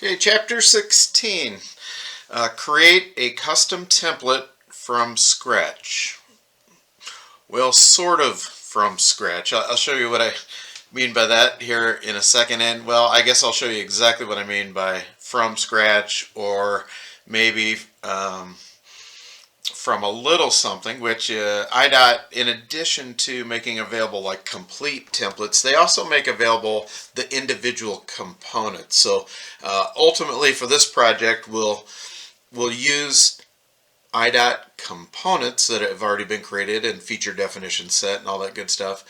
Okay, chapter 16. Create a custom template from scratch. Well, sort of from scratch. I'll show you what I mean by that here in a second. And, well, I guess I'll show you exactly what I mean by from scratch, or maybe from a little something, which IDOT, in addition to making available like complete templates, they also make available the individual components. So ultimately for this project, we'll use IDOT components that have already been created and feature definition set and all that good stuff.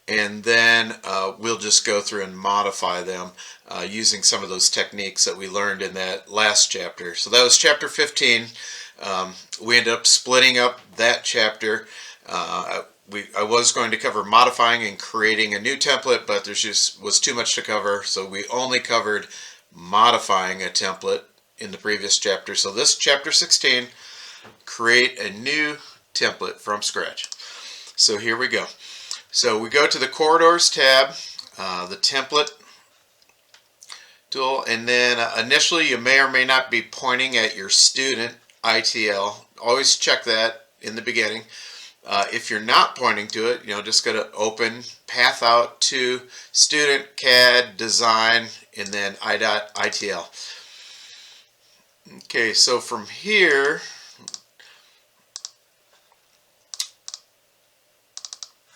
And then we'll just go through and modify them using some of those techniques that we learned in that last chapter. So that was chapter 15. We ended up splitting up that chapter. I was going to cover modifying and creating a new template, but there just was too much to cover, so we only covered modifying a template in the previous chapter. So this chapter 16, create a new template from scratch. So here we go. So we go to the corridors tab, the template tool, and then initially you may or may not be pointing at your student ITL. Always check that in the beginning. If you're not pointing to it, just go to open, path out to student, CAD, design, and then IDOT ITL. Okay, so from here,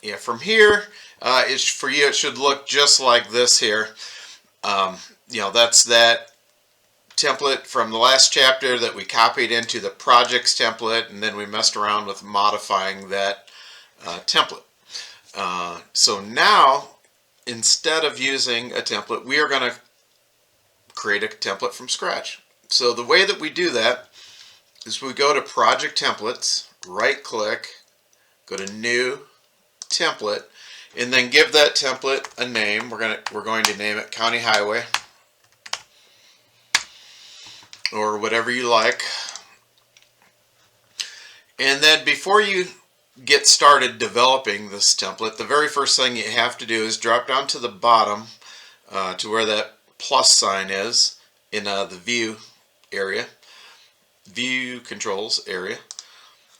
it's for you. It should look just like this here. That's that template from the last chapter that we copied into the projects template, and then we messed around with modifying that template. So now, instead of using a template, we are going to create a template from scratch. So the way that we do that is we go to Project Templates, right click, go to New Template, and then give that template a name. We're going to name it County Highway, or whatever you like. And then before you get started developing this template, the very first thing you have to do is drop down to the bottom to where that plus sign is in the view area, view controls area.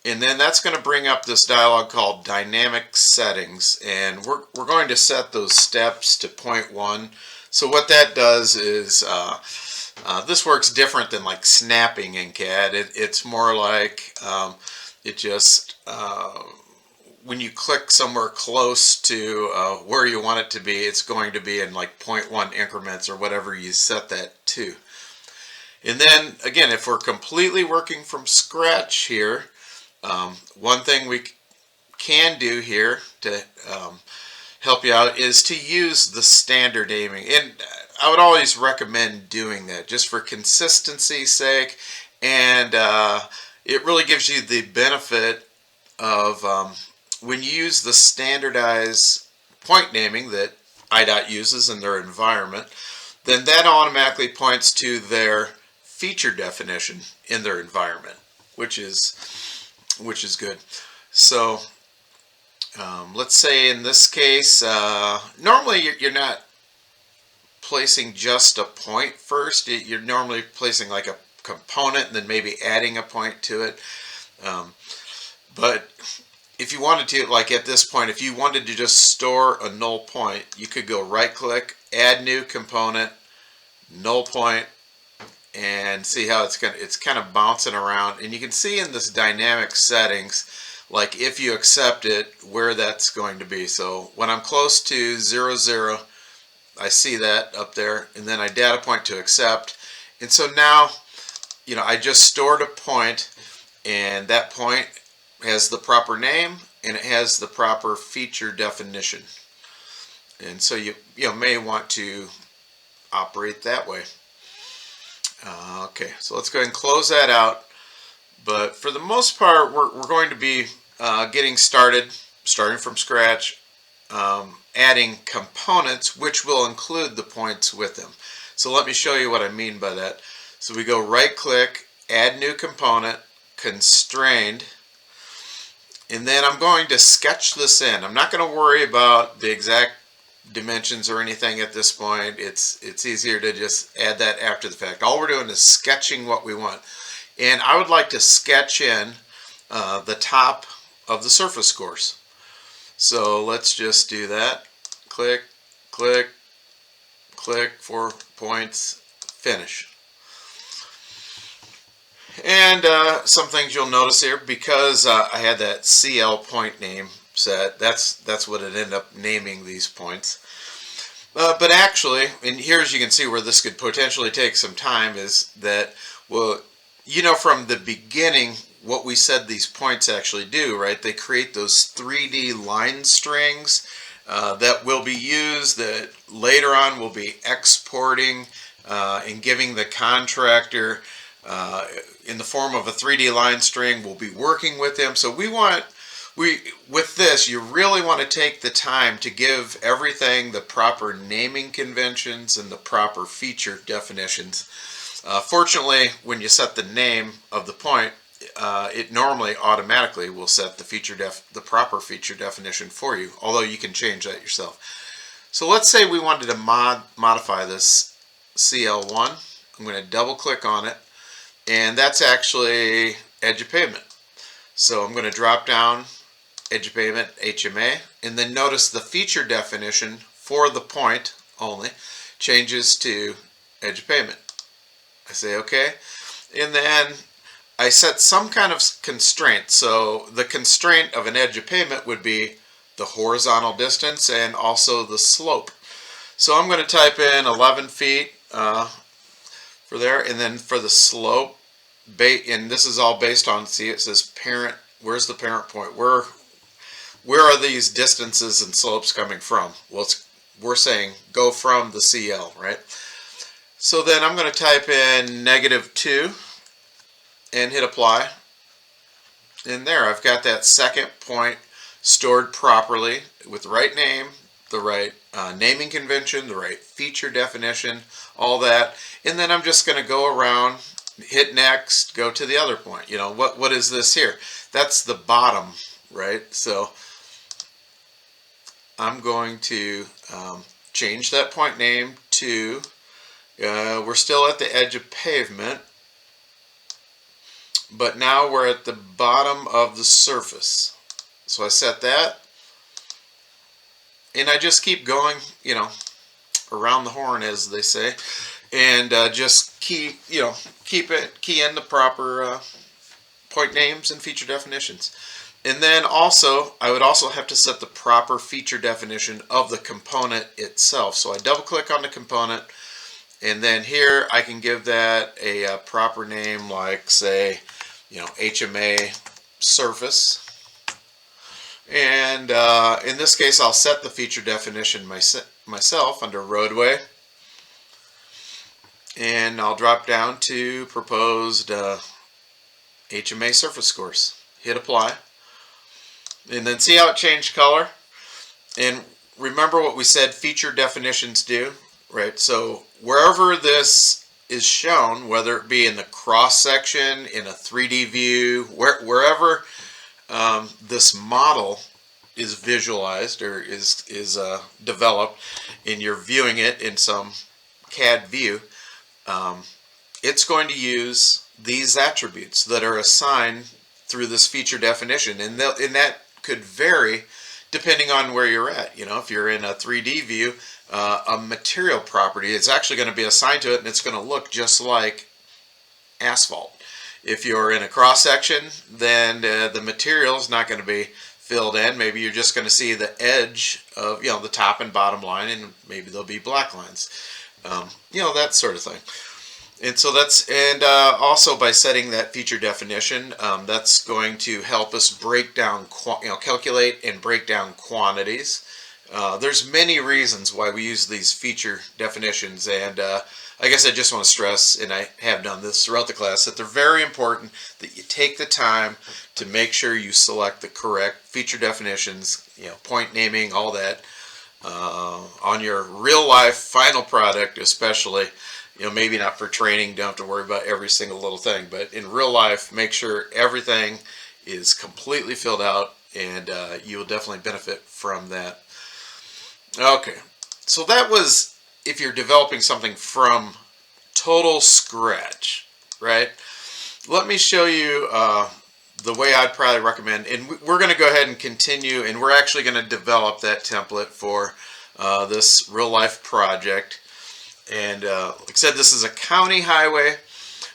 And then that's going to bring up this dialog called Dynamic Settings, and we're going to set those steps to 0.1. So what that does is this works different than like snapping in CAD. It's more like it just when you click somewhere close to where you want it to be, it's going to be in like 0.1 increments or whatever you set that to. And then again, if we're completely working from scratch here, one thing we can do here to help you out is to use the standard naming. And I would always recommend doing that just for consistency's sake, and it really gives you the benefit of when you use the standardized point naming that IDOT uses in their environment, then that automatically points to their feature definition in their environment, which is good. So let's say in this case, normally you're not placing just a point first. You're normally placing like a component and then maybe adding a point to it. But if you wanted to, like at this point, if you wanted to just store a null point, you could go right click, add new component, null point, and see how it's kind of bouncing around. And you can see in this dynamic settings, like if you accept it, where that's going to be. So when I'm close to 0, 0, I see that up there, and then I data point to accept. And so now, I just stored a point, and that point has the proper name and it has the proper feature definition. And so you may want to operate that way. Okay, so let's go ahead and close that out. But for the most part, we're going to be getting starting from scratch, adding components, which will include the points with them. So let me show you what I mean by that. So we go right click, add new component, constrained, and then I'm going to sketch this in. I'm not going to worry about the exact dimensions or anything at this point. It's easier to just add that after the fact. All we're doing is sketching what we want. And I would like to sketch in the top of the surface course. So let's just do that. Click, click, click, 4 points, finish. And some things you'll notice here, because I had that CL point name set, that's what it ended up naming these points. But actually, and here as you can see where this could potentially take some time, is that, well, you know from the beginning what we said these points actually do, right? They create those 3D line strings that will be used, that later on will be exporting and giving the contractor in the form of a 3D line string. We'll be working with them. So with this, you really want to take the time to give everything the proper naming conventions and the proper feature definitions. Fortunately, when you set the name of the point, it normally automatically will set the proper feature definition for you, although you can change that yourself. So let's say we wanted to modify this CL1. I'm going to double click on it, and that's actually edge of pavement. So I'm going to drop down edge of pavement, HMA, and then notice the feature definition for the point only changes to edge of pavement. I say OK, and then I set some kind of constraint. So the constraint of an edge of pavement would be the horizontal distance and also the slope. So I'm going to type in 11 feet for there, and then for the slope, and this is all based on, see, it says parent. Where's the parent point? Where are these distances and slopes coming from? Well, we're saying go from the CL, right? So then I'm going to type in -2 and hit apply. And there, I've got that second point stored properly with the right name, the right naming convention, the right feature definition, all that. And then I'm just going to go around, hit next, go to the other point. You know, what is this here? That's the bottom, right? So I'm going to change that point name to, we're still at the edge of pavement, but now we're at the bottom of the surface. So I set that, and I just keep going, you know, around the horn, as they say, and just key in the proper point names and feature definitions. And then also, I would also have to set the proper feature definition of the component itself. So I double click on the component, and then here I can give that a proper name, like, say, you know, HMA surface. And in this case, I'll set the feature definition myself under roadway. And I'll drop down to proposed HMA surface course. Hit apply. And then see how it changed color? And remember what we said feature definitions do, right? So wherever this is shown, whether it be in the cross section, in a 3D view, wherever this model is visualized or is developed, and you're viewing it in some CAD view, it's going to use these attributes that are assigned through this feature definition, and that could vary depending on where you're at. You know, if you're in a 3D view, a material property is actually going to be assigned to it, and it's going to look just like asphalt. If you're in a cross section, then the material is not going to be filled in. Maybe you're just going to see the edge of, you know, the top and bottom line, and maybe there'll be black lines. You know, that sort of thing. And so that's, and also by setting that feature definition, that's going to help us break down, calculate and break down quantities. There's many reasons why we use these feature definitions, and I guess I just want to stress, and I have done this throughout the class, that they're very important that you take the time to make sure you select the correct feature definitions, you know, point naming, all that, on your real life final product especially. You know, maybe not for training, don't have to worry about every single little thing, but in real life, make sure everything is completely filled out, and you will definitely benefit from that. Okay, So that was if you're developing something from total scratch, right? Let me show you the way I'd probably recommend, and we're going to go ahead and continue, and we're actually going to develop that template for this real life project. And like I said, this is a county highway.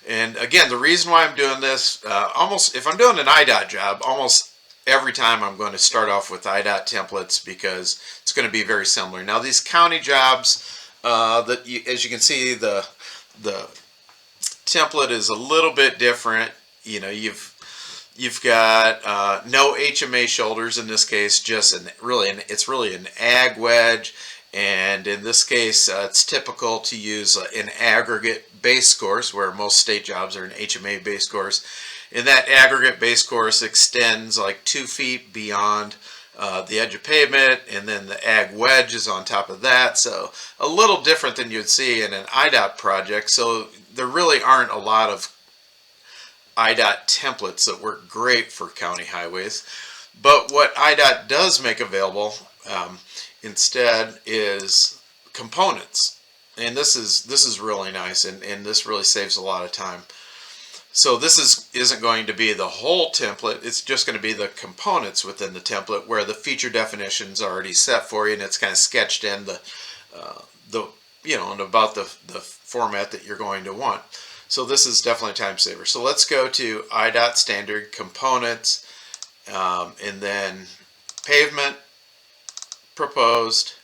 And again, the reason why I'm doing this, if I'm doing an IDOT job, almost every time I'm going to start off with IDOT templates because it's going to be very similar. Now these county jobs, as you can see, the template is a little bit different. You know, you've got no HMA shoulders in this case, just it's really an ag wedge. And in this case, it's typical to use an aggregate base course, where most state jobs are an HMA base course. And that aggregate base course extends like 2 feet beyond the edge of pavement, and then the ag wedge is on top of that. So a little different than you'd see in an IDOT project. So there really aren't a lot of IDOT templates that work great for county highways. But what IDOT does make available instead is components, and this is really nice, and this really saves a lot of time. So this isn't going to be the whole template, it's just going to be the components within the template where the feature definitions are already set for you, and it's kind of sketched in the and about the format that you're going to want. So this is definitely a time saver. So let's go to IDOT standard components, and then pavement, proposed,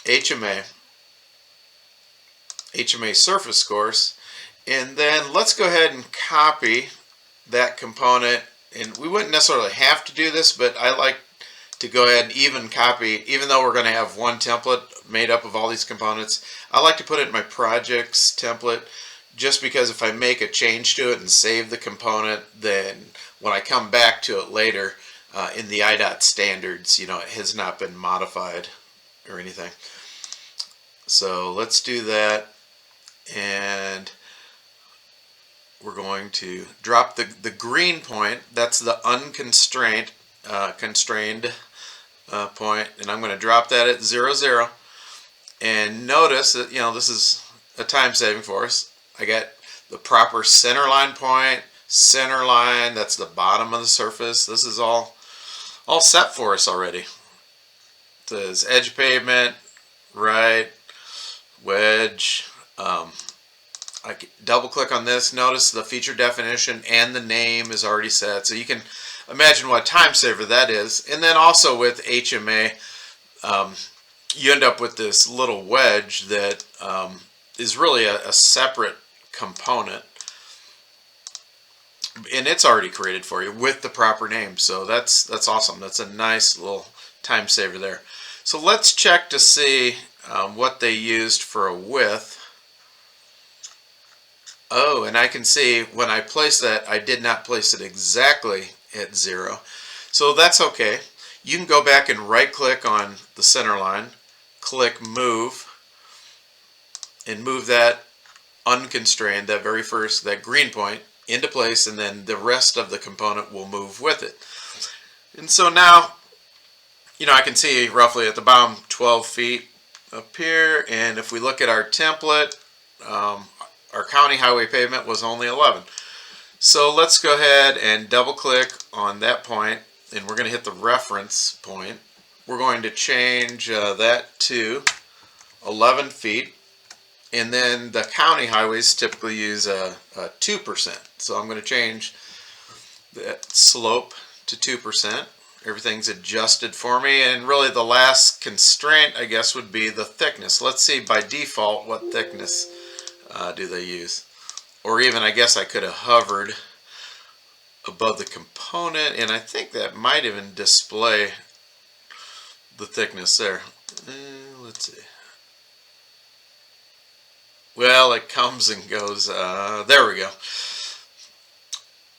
HMA surface course, and then let's go ahead and copy that component. And we wouldn't necessarily have to do this, but I like to go ahead and even copy, even though we're going to have one template made up of all these components, I like to put it in my projects template, just because if I make a change to it and save the component, then when I come back to it later, in the IDOT standards, it has not been modified or anything. So let's do that, and we're going to drop the green point. That's the unconstrained constrained point, and I'm going to drop that at 0, 0. And notice that this is a time saving for us. I got the proper center line point, center line. That's the bottom of the surface. This is all set for us already. It says edge pavement, right, wedge. I can double click on this. Notice the feature definition and the name is already set. So you can imagine what a time saver that is. And then also with HMA, you end up with this little wedge that is really a separate component. And it's already created for you with the proper name, so that's awesome. That's a nice little time saver there. So let's check to see what they used for a width. Oh, and I can see when I placed that, I did not place it exactly at 0. So that's okay. You can go back and right click on the center line, click move, and move that unconstrained, that very first, that green point, into place, and then the rest of the component will move with it. And so now, I can see roughly at the bottom 12 feet up here, and if we look at our template, our county highway pavement was only 11. So let's go ahead and double click on that point, and we're going to hit the reference point. We're going to change that to 11 feet. And then the county highways typically use a 2%. So I'm going to change that slope to 2%. Everything's adjusted for me. And really the last constraint, I guess, would be the thickness. Let's see by default what thickness do they use. Or even, I guess I could have hovered above the component, and I think that might even display the thickness there. Let's see. Well, it comes and goes. There we go.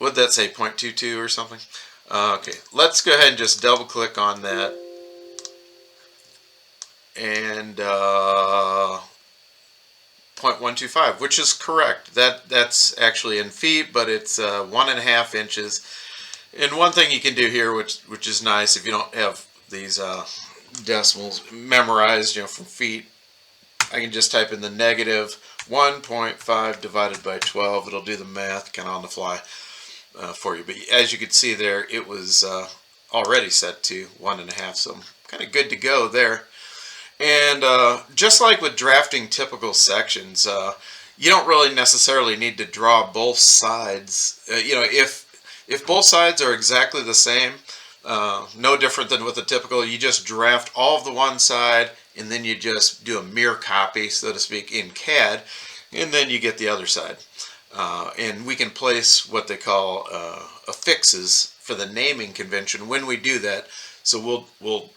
Would that say 0.22 or something? Okay, let's go ahead and just double click on that. And 0.125, which is correct. That's actually in feet, but it's 1.5 inches. And one thing you can do here, which is nice if you don't have these decimals memorized, from feet. I can just type in the negative 1.5 divided by 12. It'll do the math kind of on the fly for you. But as you can see there, it was already set to 1.5, so I'm kind of good to go there. And just like with drafting typical sections, you don't really necessarily need to draw both sides. If both sides are exactly the same, no different than with a typical, you just draft all of the one side and then you just do a mirror copy, so to speak, in CAD, and then you get the other side. And we can place what they call affixes for the naming convention when we do that. So we'll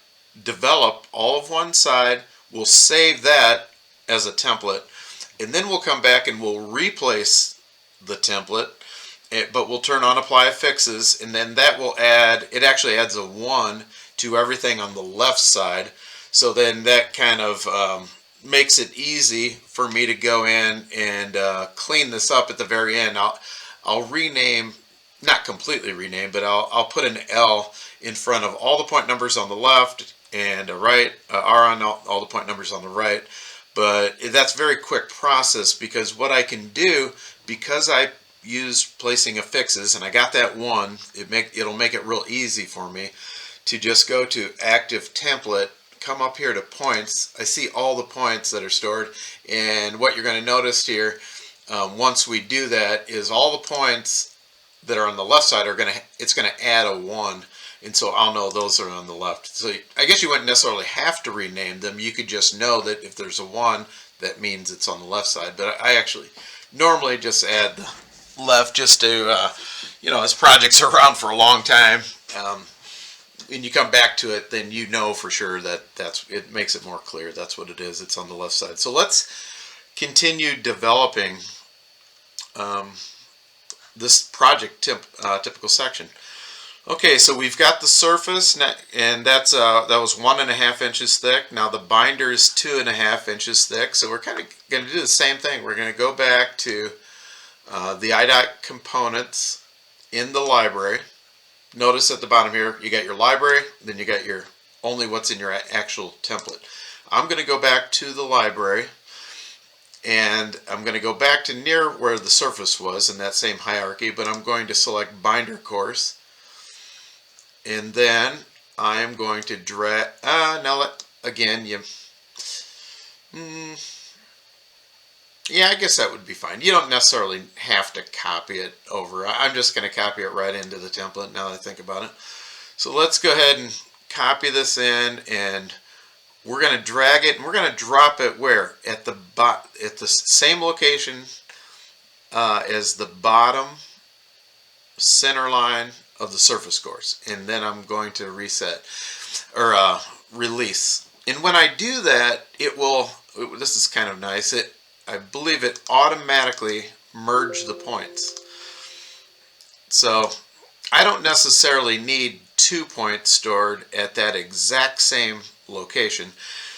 develop all of one side, we'll save that as a template, and then we'll come back and we'll replace the template, but we'll turn on apply affixes, and then that will it actually adds a 1 to everything on the left side. So then that kind of makes it easy for me to go in and clean this up at the very end. I'll rename, not completely rename, but I'll put an L in front of all the point numbers on the left and a right, R on all the point numbers on the right. But that's a very quick process, because what I can do, because I used placing affixes and I got that 1, it'll make it real easy for me to just go to active template, come up here to points. I see all the points that are stored, and what you're going to notice here once we do that is all the points that are on the left side it's going to add a 1, and so I'll know those are on the left. So I guess you wouldn't necessarily have to rename them. You could just know that if there's a 1, that means it's on the left side. But I actually normally just add the left just to as projects are around for a long time, and you come back to it, then you know for sure that it makes it more clear. That's what it is. It's on the left side. So let's continue developing this project typical section. Okay, so we've got the surface, and that was 1.5 inches thick. Now the binder is 2.5 inches thick. So we're kind of going to do the same thing. We're going to go back to the IDOT components in the library. Notice at the bottom here, you got your library, then you got your only what's in your actual template. I'm going to go back to the library, and I'm going to go back to near where the surface was in that same hierarchy, but I'm going to select binder course, and then I am going to drag, yeah, I guess that would be fine. You don't necessarily have to copy it over. I'm just going to copy it right into the template now that I think about it. So let's go ahead and copy this in, and we're going to drag it, and we're going to drop it where? At the same location as the bottom center line of the surface course. And then I'm going to reset, or release. And when I do that, this is kind of nice, I believe it automatically merged the points. So I don't necessarily need 2 points stored at that exact same location.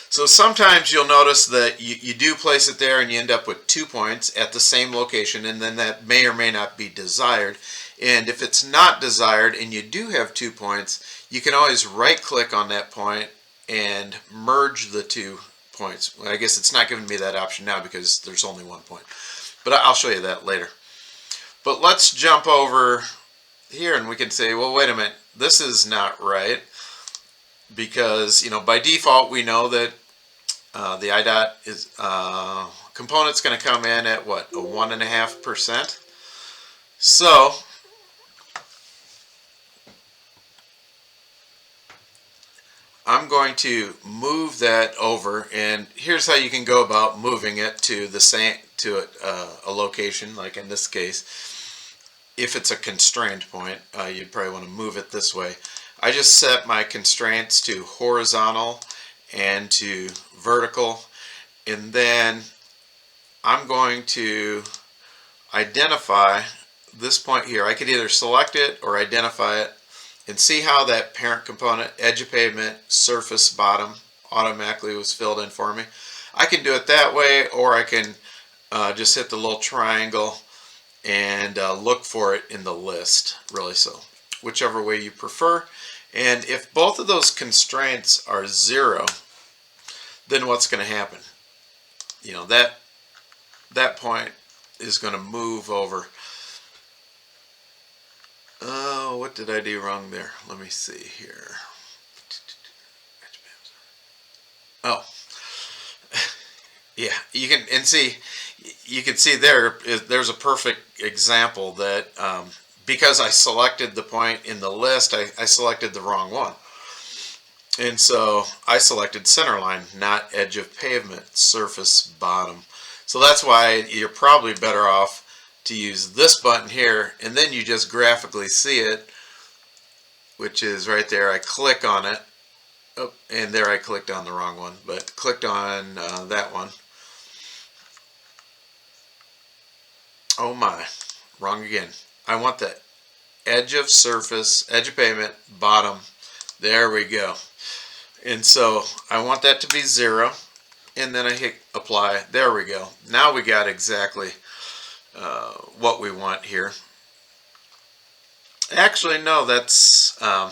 So sometimes you'll notice that you do place it there and you end up with 2 points at the same location, and then that may or may not be desired. And if it's not desired and you do have 2 points, you can always right click on that point and merge the 2 points. Well, I guess it's not giving me that option now because there's only 1 point, but I'll show you that later. But let's jump over here and we can say, well, wait a minute, this is not right, because by default we know that the IDOT is component's going to come in at what, a 1.5%. So I'm going to move that over, and here's how you can go about moving it to a location. Like in this case, if it's a constrained point, you'd probably want to move it this way. I just set my constraints to horizontal and to vertical, and then I'm going to identify this point here. I could either select it or identify it, and see how that parent component, edge of pavement, surface, bottom, automatically was filled in for me. I can do it that way, or I can just hit the little triangle and look for it in the list, really. So whichever way you prefer. And if both of those constraints are 0, then what's going to happen? You know, that point is going to move over. Oh, what did I do wrong there? Let me see here. Oh, yeah, you can see there's a perfect example that because I selected the point in the list, I selected the wrong one. And so I selected center line, not edge of pavement, surface bottom. So that's why you're probably better off to use this button here, and then you just graphically see it, which is right there. I click on it. Oh, and there I clicked on the wrong one, but clicked on that one. Oh my, wrong again. I want the edge of surface, edge of pavement, bottom. There we go. And so I want that to be 0, and then I hit apply. There we go. Now we got exactly what we want here. Actually, no, that's, I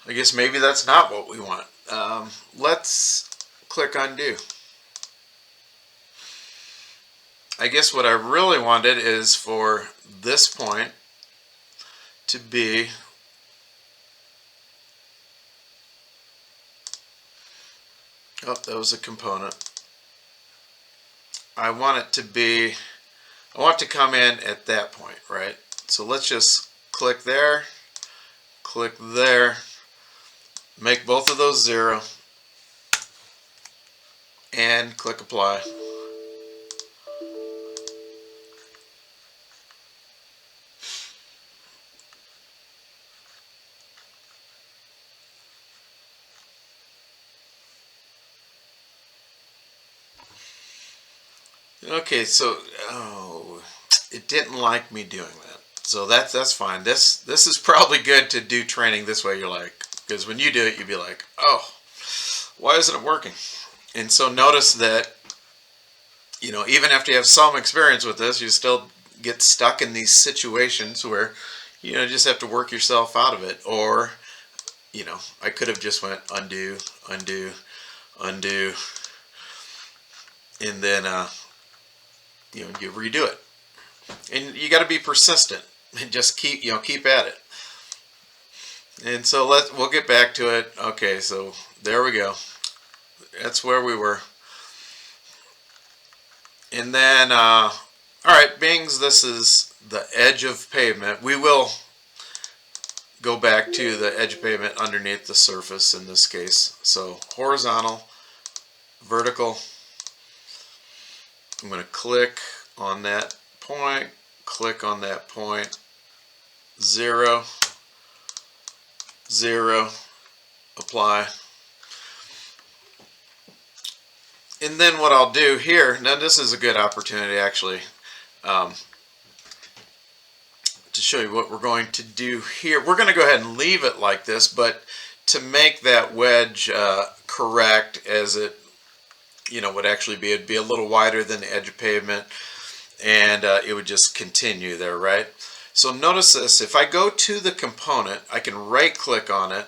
guess maybe that's not what we want. Let's click undo. I guess what I really wanted is for this point to be oh, that was a component. I want it to be, I want to come in at that point, right? So let's just click there, make both of those 0, and click apply. Okay, so it didn't like me doing that. So that's fine. This is probably good to do training this way. You're like, because when you do it, you'd be like, oh, why isn't it working? And so notice that, you know, even after you have some experience with this, you still get stuck in these situations where, you know, you just have to work yourself out of it. Or, you know, I could have just went undo, undo, undo, and then you know, you redo it. And you got to be persistent and just keep at it. And so we'll get back to it. Okay, so there we go. That's where we were. And then, all right, Bings, this is the edge of pavement. We will go back to the edge of pavement underneath the surface in this case. So horizontal, vertical. I'm going to click on that point, click on that point, 0, 0, apply. And then what I'll do here, now this is a good opportunity actually to show you what we're going to do here. We're going to go ahead and leave it like this, but to make that wedge correct as it, you know, would actually be, it'd be a little wider than the edge of pavement, and it would just continue there, right? So notice this, if I go to the component, I can right click on it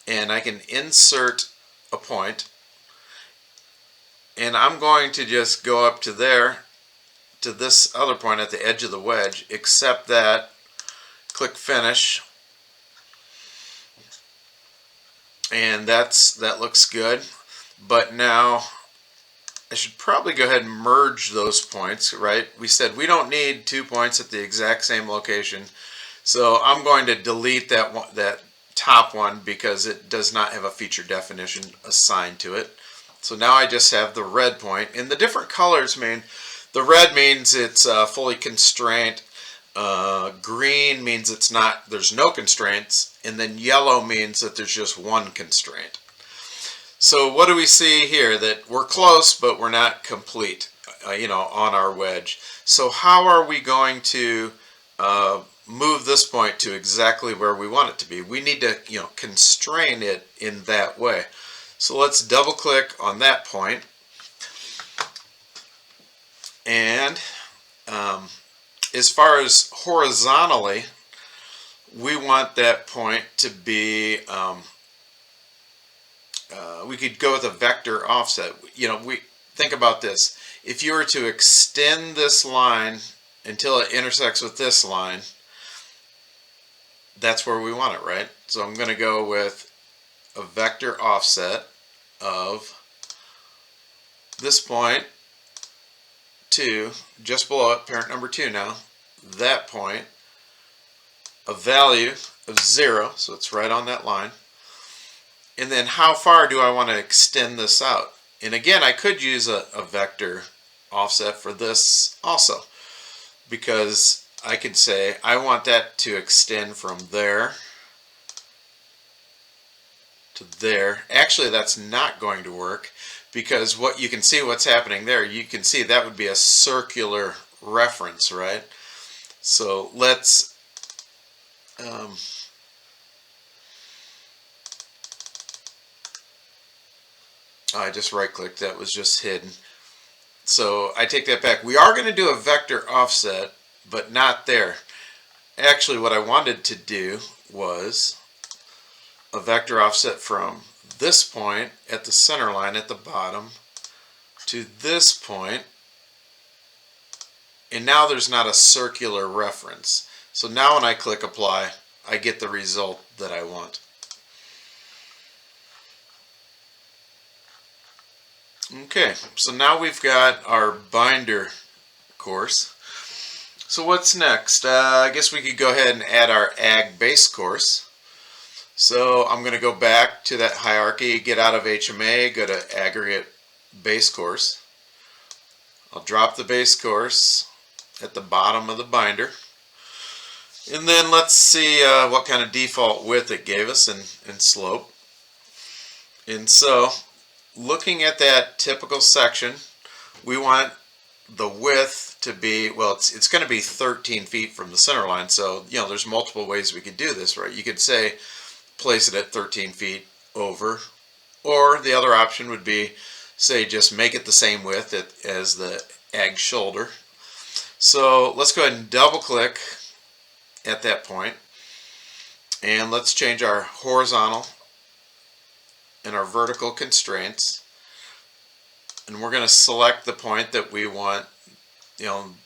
and I can insert a point, and I'm going to just go up to there, to this other point at the edge of the wedge, accept that, click finish, and that looks good. But now I should probably go ahead and merge those points, right? We said we don't need 2 points at the exact same location. So I'm going to delete that top one because it does not have a feature definition assigned to it. So now I just have the red point. And the different colors mean, the red means it's fully constrained. Green means it's not, there's no constraints. And then yellow means that there's just one constraint. So what do we see here? That we're close, but we're not complete, you know, on our wedge. So how are we going to move this point to exactly where we want it to be? We need to, you know, constrain it in that way. So let's double click on that point. And as far as horizontally, we want that point to be, we could go with a vector offset. We think about this. If you were to extend this line until it intersects with this line, that's where we want it, right? So I'm going to go with a vector offset of this point to just below it, parent number 2 now, that point, a value of 0, so it's right on that line. And then how far do I want to extend this out? And again, I could use a vector offset for this also, because I could say I want that to extend from there to there. Actually, that's not going to work, because what you can see what's happening there, you can see that would be a circular reference, right? So let's I just right clicked, that was just hidden. So I take that back. We are going to do a vector offset, but not there. Actually, what I wanted to do was a vector offset from this point at the center line at the bottom to this point, and now there's not a circular reference. So now when I click apply, I get the result that I want. Okay, so now we've got our binder course. So what's next? I guess we could go ahead and add our ag base course. So I'm going to go back to that hierarchy, get out of HMA, go to aggregate base course. I'll drop the base course at the bottom of the binder. And then let's see what kind of default width it gave us and slope. And so looking at that typical section, we want the width to be, well, it's going to be 13 feet from the center line. So, there's multiple ways we could do this, right? You could say place it at 13 feet over, or the other option would be, say, just make it the same width as the ag shoulder. So let's go ahead and double click at that point, and let's change our horizontal and our vertical constraints, and we're going to select the point that we want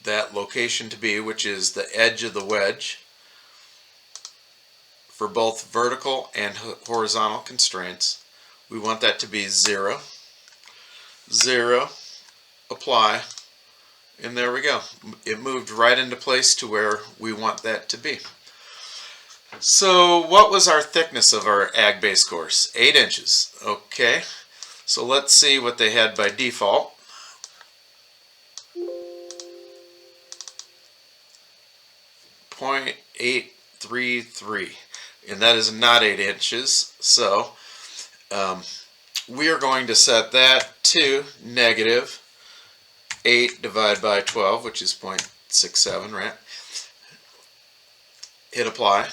that location to be, which is the edge of the wedge for both vertical and horizontal constraints. We want that to be 0, 0, apply, and there we go. It moved right into place to where we want that to be. So what was our thickness of our ag base course? 8 inches. Okay, so let's see what they had by default. 0.833, and that is not 8 inches. So we are going to set that to negative 8 divided by 12, which is 0.67, right? Hit apply,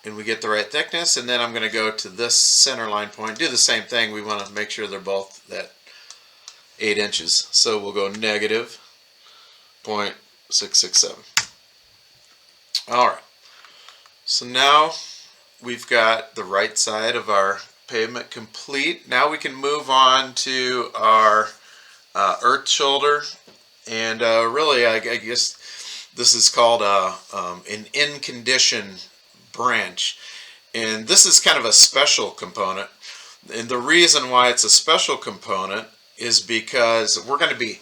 and we get the right thickness. And then I'm going to go to this center line point, do the same thing. We want to make sure they're both that 8 inches. So we'll go negative 0.667. All right. So now we've got the right side of our pavement complete. Now we can move on to our earth shoulder, and really I guess this is called an in condition branch, and this is kind of a special component. And the reason why it's a special component is because we're going to be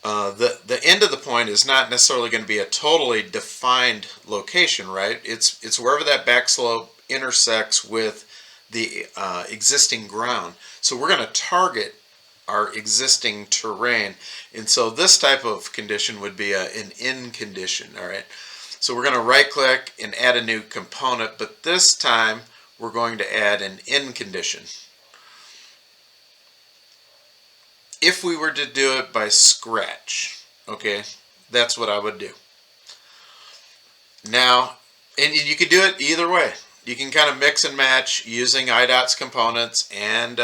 the end of the point is not necessarily going to be a totally defined location, right? It's wherever that back slope intersects with the existing ground. So we're going to target our existing terrain, and so this type of condition would be an in condition. All right, so we're going to right click and add a new component, but this time we're going to add an in condition. If we were to do it by scratch, okay, that's what I would do. Now, and you could do it either way. You can kind of mix and match using IDOT's components and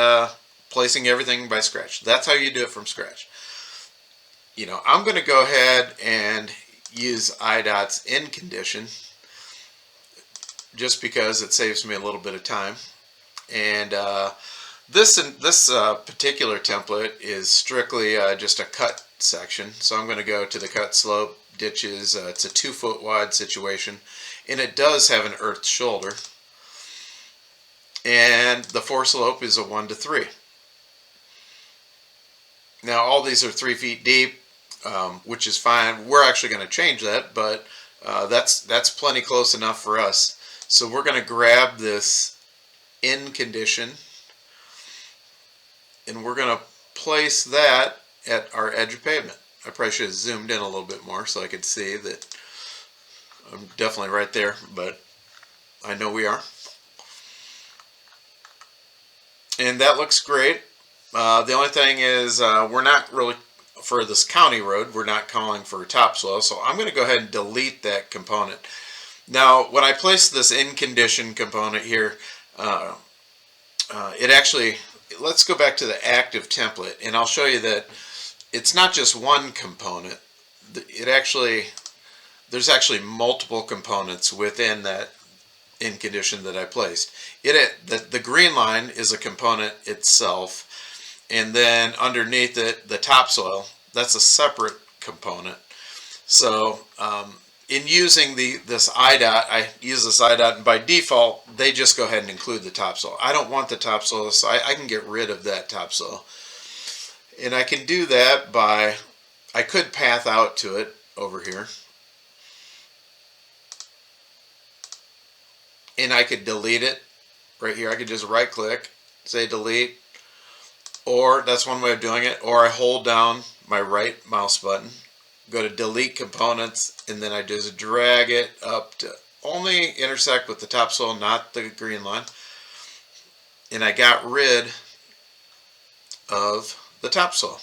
placing everything by scratch. That's how you do it from scratch. I'm going to go ahead and use IDOT's in condition. just because it saves me a little bit of time. And this particular template is strictly just a cut section. So I'm going to go to the cut slope ditches. It's a 2 foot wide situation, and it does have an earth shoulder. And the foreslope is a 1 to 3. Now all these are 3 feet deep, which is fine. We're actually going to change that, but that's plenty close enough for us. So we're going to grab this in condition, and we're going to place that at our edge of pavement. I probably should have zoomed in a little bit more so I could see that I'm definitely right there, but I know we are. And that looks great. The only thing is we're not really, for this county road, we're not calling for topsoil, so I'm going to go ahead and delete that component. Now, when I place this in condition component here, it actually, let's go back to the active template, and I'll show you that it's not just one component. There's actually multiple components within that in condition that I placed. The green line is a component itself, and then underneath it, the topsoil, that's a separate component. So in using this IDOT, I use this IDOT, and by default, they just go ahead and include the topsoil. I don't want the topsoil, so I can get rid of that topsoil. And I can do that by, I could path out to it over here. And I could delete it right here. I could just right click, say delete, or that's one way of doing it, or I hold down my right mouse button, go to delete components, and then I just drag it up to only intersect with the topsoil, not the green line. And I got rid of the topsoil.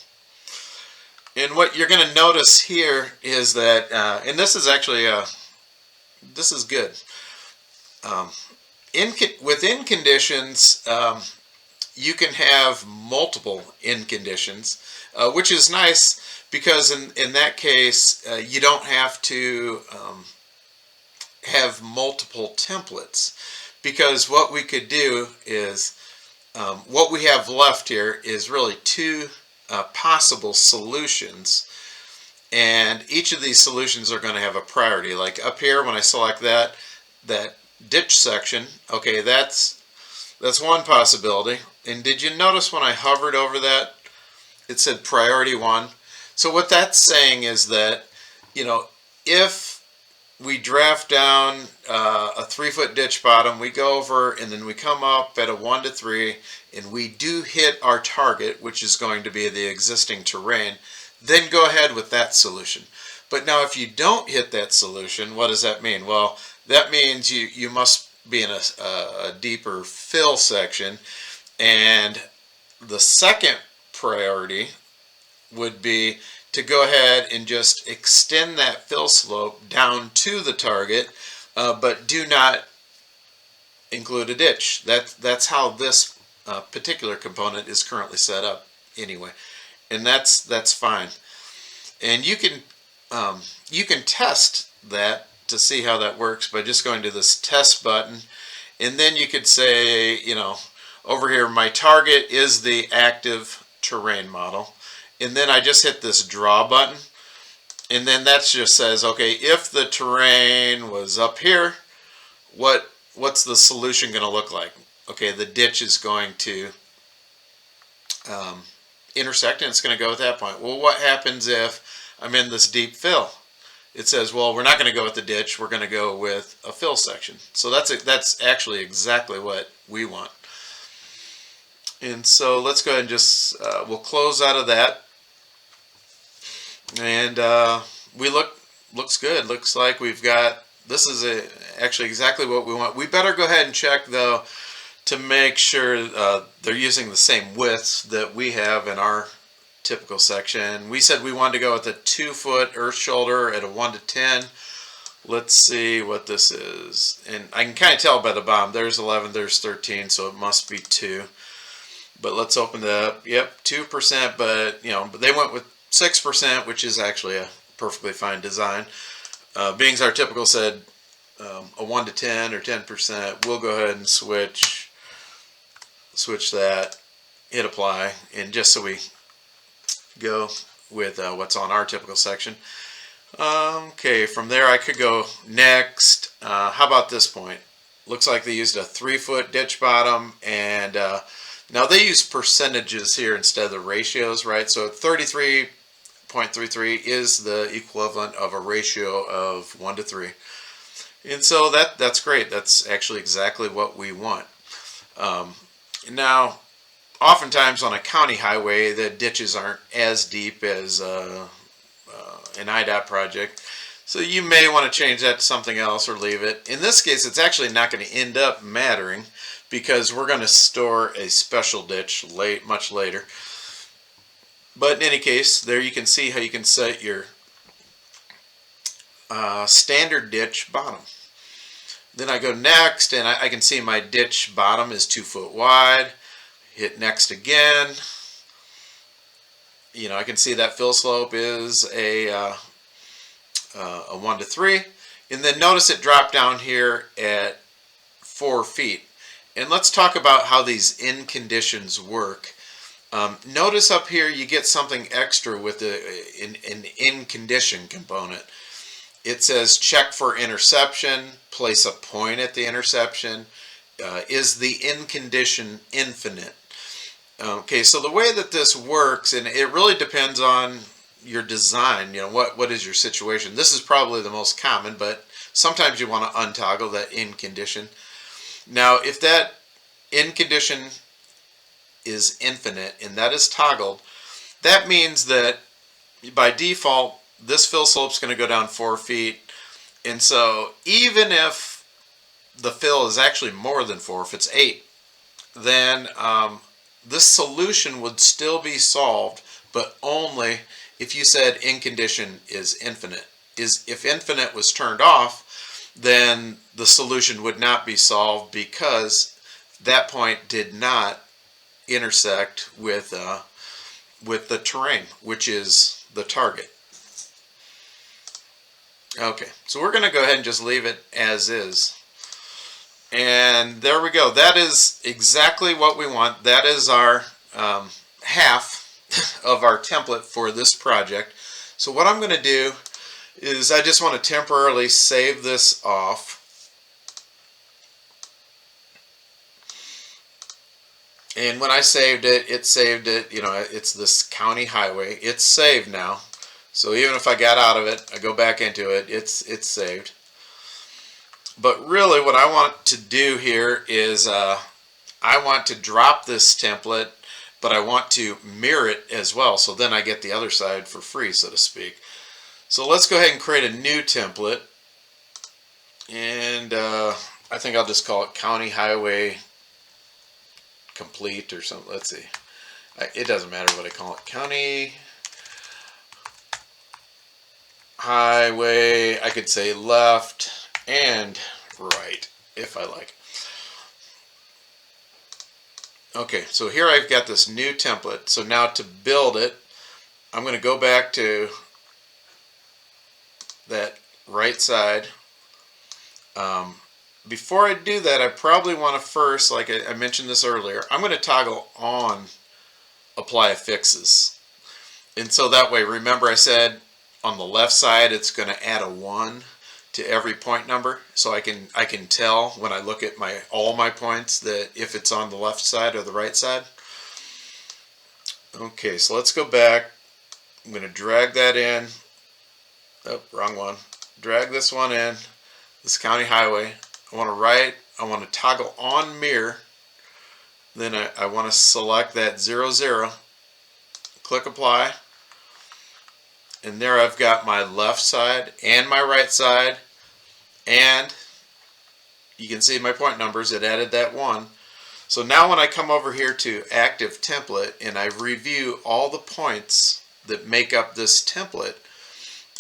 And what you're going to notice here is that, and this is actually, this is good. Within conditions, you can have multiple in conditions, which is nice because in that case, you don't have to have multiple templates. Because what we could do is, what we have left here is really 2 possible solutions, and each of these solutions are going to have a priority. Like up here, when I select that ditch section, okay, that's one possibility. And did you notice when I hovered over that, it said priority 1? So what that's saying is that, you know, if we draft down a 3 foot ditch bottom, we go over and then we come up at a 1 to 3, and we do hit our target, which is going to be the existing terrain, then go ahead with that solution. But now if you don't hit that solution, what does that mean? Well, that means you must be in a deeper fill section, and the second priority would be to go ahead and just extend that fill slope down to the target, but do not include a ditch. That's how this particular component is currently set up anyway, and that's fine. And you can test that to see how that works by just going to this test button, and then you could say, you know, over here my target is the active terrain model, and then I just hit this draw button, and then that just says, okay, if the terrain was up here, what's the solution going to look like? Okay, the ditch is going to intersect, and it's going to go at that point. Well, what happens if I'm in this deep fill? It says, well, we're not going to go with the ditch, we're going to go with a fill section. So that's actually exactly what we want. And so let's go ahead and just, we'll close out of that. And looks good. Looks like we've got, this is actually exactly what we want. We better go ahead and check, though, to make sure they're using the same widths that we have in our typical section. We said we wanted to go with a 2 foot earth shoulder at a 1 to 10. Let's see what this is. And I can kind of tell by the bottom. There's 11, there's 13, so it must be 2. But let's open that up. Yep, 2%, but but they went with 6%, which is actually a perfectly fine design. Being's our typical said a 1 to 10 or 10%, we'll go ahead and switch that, hit apply, and just so we go with what's on our typical section. Okay, from there I could go next. How about this point? Looks like they used a 3-foot ditch bottom, and now they use percentages here instead of the ratios, right? So 33.33 is the equivalent of a ratio of 1 to 3. And so that's great. That's actually exactly what we want. Now, oftentimes on a county highway, the ditches aren't as deep as an IDOT project. So you may want to change that to something else or leave it. In this case, it's actually not going to end up mattering because we're going to store a special ditch much later. But in any case, there you can see how you can set your standard ditch bottom. Then I go next, and I can see my ditch bottom is 2 foot wide. Hit next again. You know, I can see that fill slope is a 1 to 3. And then notice it dropped down here at 4 feet. And let's talk about how these in conditions work. Notice up here you get something extra with an in condition component. It says check for interception, place a point at the interception. Is the in condition infinite? Okay, so the way that this works, and it really depends on your design, you know, what is your situation. This is probably the most common, but sometimes you want to untoggle that in condition. Now, if that in condition is infinite and that is toggled, that means that by default, this fill slope is going to go down 4 feet. And so even if the fill is actually more than 4, if it's 8, then this solution would still be solved, but only if you said in condition is infinite. If infinite was turned off, then the solution would not be solved because that point did not intersect with the terrain, which is the target. Okay, so we're going to go ahead and just leave it as is. And there we go. That is exactly what we want. That is our half of our template for this project. So what I'm going to do is I just want to temporarily save this off. And when I saved it, you know, it's this county highway. It's saved now. So even if I got out of it, I go back into it, it's saved. But really what I want to do here is I want to drop this template, but I want to mirror it as well. So then I get the other side for free, so to speak. So let's go ahead and create a new template. And I think I'll just call it County Highway Complete or something. Let's see. It doesn't matter what I call it. County Highway, I could say left and right if I like. Okay, so here I've got this new template. So now to build it, I'm going to go back to that right side. Before I do that, I probably want to first, like I mentioned this earlier, I'm going to toggle on apply affixes. And so that way, remember I said on the left side it's going to add a 1 to every point number, so I can tell when I look at all my points that if it's on the left side or the right side. Okay, so let's go back. I'm going to drag that in. Oh, wrong one. Drag this one in. This county highway. I want to I want to toggle on mirror. Then I want to select that 0, 0. Click apply. And there I've got my left side and my right side. And you can see my point numbers. It added that 1. So now when I come over here to active template and I review all the points that make up this template,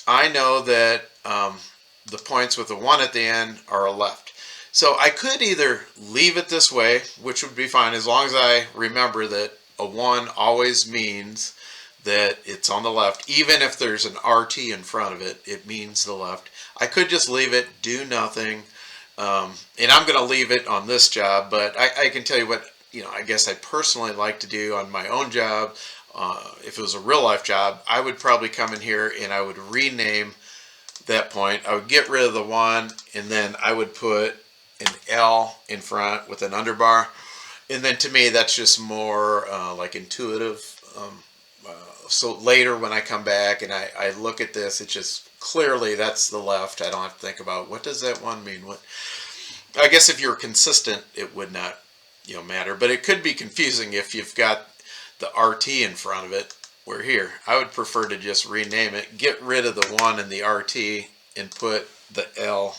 I know that the points with a 1 at the end are a left. So I could either leave it this way, which would be fine as long as I remember that a 1 always means that it's on the left. Even if there's an RT in front of it, it means the left. I could just leave it, do nothing, and I'm going to leave it on this job, but I can tell you what, I guess I personally like to do on my own job. If it was a real life job, I would probably come in here and I would rename that point. I would get rid of the 1, and then I would put an L in front with an underbar. And then to me, that's just more like intuitive. So later when I come back and I look at this, it's just clearly that's the left. I don't have to think about what does that 1 mean. I guess if you're consistent, it would not matter. But it could be confusing if you've got the RT in front of it. Where here, I would prefer to just rename it, get rid of the 1 in the RT, and put the L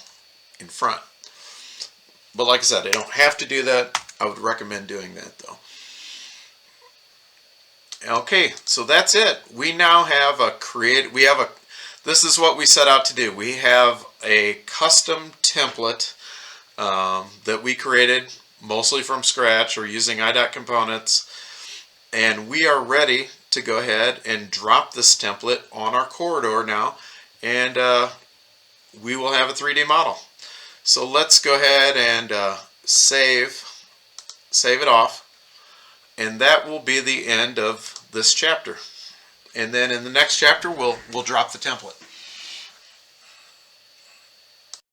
in front. But like I said, I don't have to do that. I would recommend doing that though. Okay, so that's it. We now have this is what we set out to do. We have a custom template that we created mostly from scratch or using iDot components, and we are ready to go ahead and drop this template on our corridor now, and we will have a 3D model. So let's go ahead and save it off, and that will be the end of this chapter. And then in the next chapter we'll drop the template.